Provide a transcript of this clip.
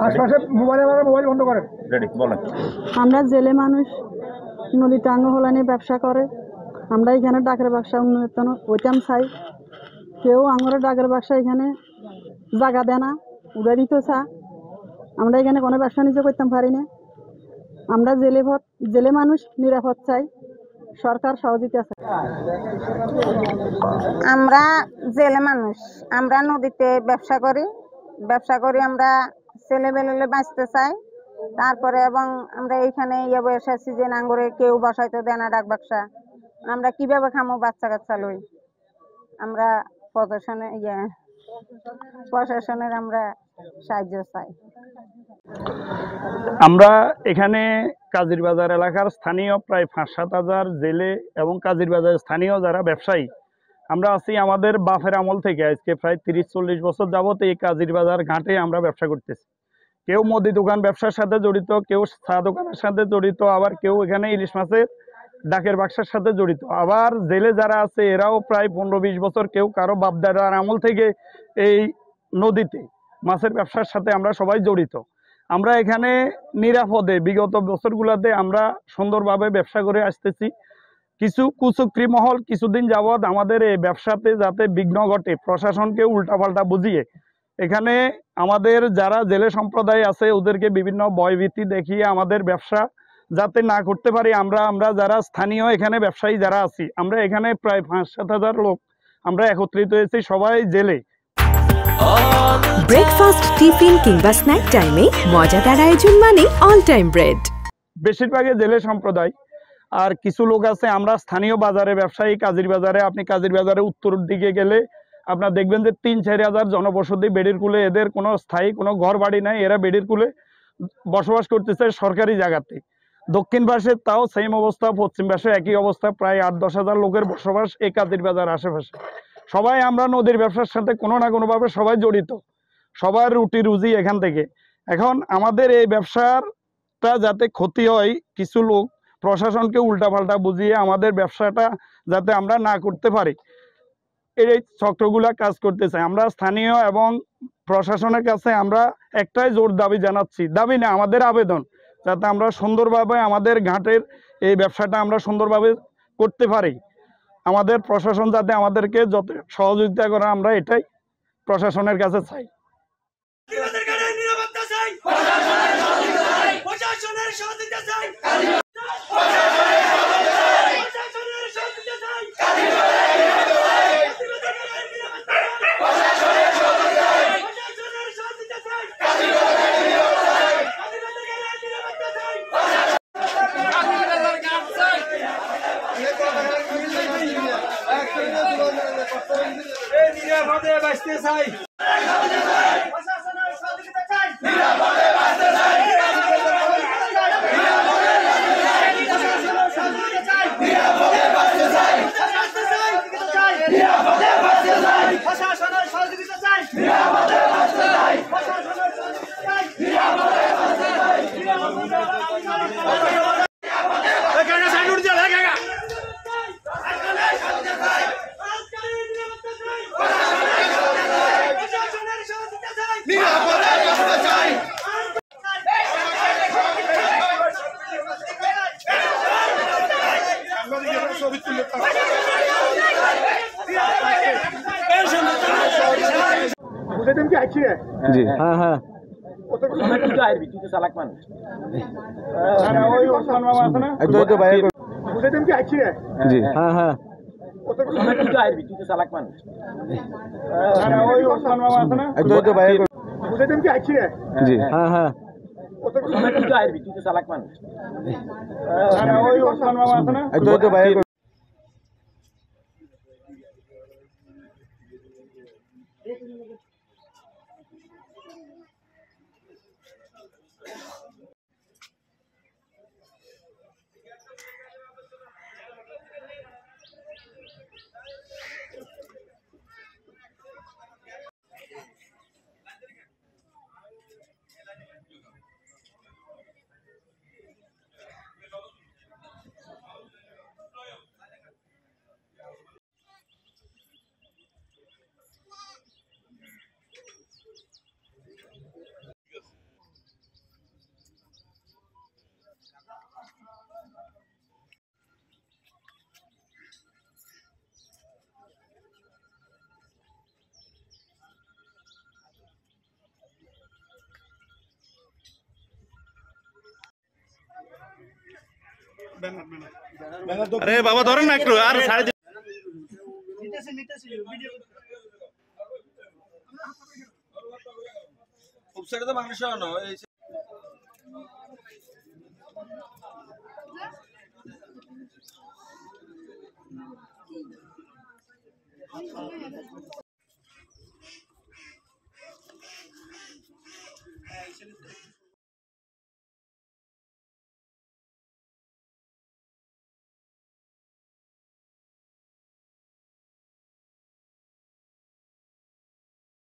আশপাশে মোবাইল বন্ধ করেন। রেডি বলেন। আমরা জেলে মানুষ, নদী টাঙ্গ হলা নিয়ে ব্যবসা করে। আমরা এখানে ডাকের ব্যবসা উন্নত হইতাম চাই। কেউ আমরা ডাকের ব্যবসা এখানে জায়গা দেয় না, উড়ে দিত চা। আমরা এখানে কোনো ব্যবসা নিজে করতাম পারি না। আমরা জেলে মানুষ, নিরাপদ চাই, সরকার সহযোগিতা চাই। আমরা জেলে মানুষ, আমরা নদীতে ব্যবসা করি আমরা ছেলেবেলে বাঁচতে চাই। তারপরে এবং আমরা এইখানে বসে আছি যে নাঙ্গরে কেউ বসাইতে দেয় না ডাক ব্যবসা। আমরা কিভাবে খামো বাচ্চা কাচ্চা লই? আমরা প্রশাসনের আমরা সাহায্য চাই। আমরা এখানে কাজিরবাজার এলাকার স্থানীয় প্রায় 5-7 হাজার জেলে এবং কাজিরবাজার স্থানীয় যারা ব্যবসায়ী আমরা আছি। আমাদের বাপের আমল থেকে আজকে প্রায় 30-40 বছর যাবত এই কাজিরবাজার ঘাটে আমরা ব্যবসা করতেছি। কেউ মুদি দোকান ব্যবসার সাথে জড়িত, কেউ চা দোকানের সাথে জড়িত, আবার কেউ এখানে ইলিশ মাছের ডাকের ব্যবসার সাথে জড়িত। আবার জেলে যারা আছে এরাও প্রায় 15-20 বছর, কেউ কারো বাপদাদার আমল থেকে এই নদীতে মাছের ব্যবসার সাথে আমরা সবাই জড়িত। আমরা এখানে নিরাপদে বিগত বছরগুলোতে আমরা সুন্দরভাবে ব্যবসা করে আসতেছি। কিছু কুচক্রী মহল কিছুদিন যাবৎ আমাদের এই ব্যবসাতে যাতে বিঘ্ন ঘটে, প্রশাসনকে উল্টাপাল্টা বুঝিয়ে এখানে আমাদের যারা জেলে সম্প্রদায় আছে ওদেরকে বিভিন্ন ভয়ভীতি দেখিয়ে আমাদের ব্যবসা যাতে না করতে পারি। আমরা যারা স্থানীয় এখানে ব্যবসায়ী যারা আছি, আমরা এখানে প্রায় 5-7 হাজার লোক আমরা একত্রিত হয়েছি, সবাই জেলে। ব্রেকফাস্ট, টিফিন কিংবা স্ন্যাক টাইমে মজাদার আয়োজন মানে অল টাইম ব্রেড। বেশিরভাগই জেলে সম্প্রদায়, আর কিছু লোক আছে আমরা স্থানীয় বাজারে ব্যবসায়ী। কাজিরবাজারে, আপনি কাজিরবাজারে উত্তর দিকে গেলে আপনার দেখবেন যে 3-4 হাজার জনবসতি বেড়ির কুলে। এদের কোনো স্থায়ী কোনো ঘর বাড়ি নাই, এরা বেড়ির কুলে বসবাস করতেছে সরকারি জায়গাতে। দক্ষিণ পাশে তাও সেম অবস্থা, পশ্চিম পাশে একই অবস্থা। প্রায় 8-10 হাজার লোকের বসবাস এই কাজিরবাজার আশেপাশে। সবাই আমরা নদীর ব্যবসার সাথে কোনো না কোনোভাবে সবাই জড়িত, সবার রুটি রুজি এখান থেকে। এখন আমাদের এই ব্যবসাটা যাতে ক্ষতি হয়, কিছু লোক প্রশাসনকে উল্টাপাল্টা বুঝিয়ে আমাদের ব্যবসাটা যাতে আমরা না করতে পারি, এই চক্রগুলা কাজ করতে চাই। আমরা স্থানীয় এবং প্রশাসনের কাছে আমরা একটাই জোর দাবি জানাচ্ছি, দাবি না আমাদের আবেদন, যাতে আমরা সুন্দরভাবে আমাদের ঘাটের এই ব্যবসাটা আমরা সুন্দরভাবে করতে পারি। আমাদের প্রশাসন যাতে আমাদেরকে যত সহযোগিতা করে আমরা এটাই প্রশাসনের কাছে চাই। জি হ্যাঁ হ্যাঁ জি হ্যাঁ হ্যাঁ জি হ্যাঁ হ্যাঁ আরে বাবা ধরেন না একটু আর সাড়ে খুব সেটা তো মানুষ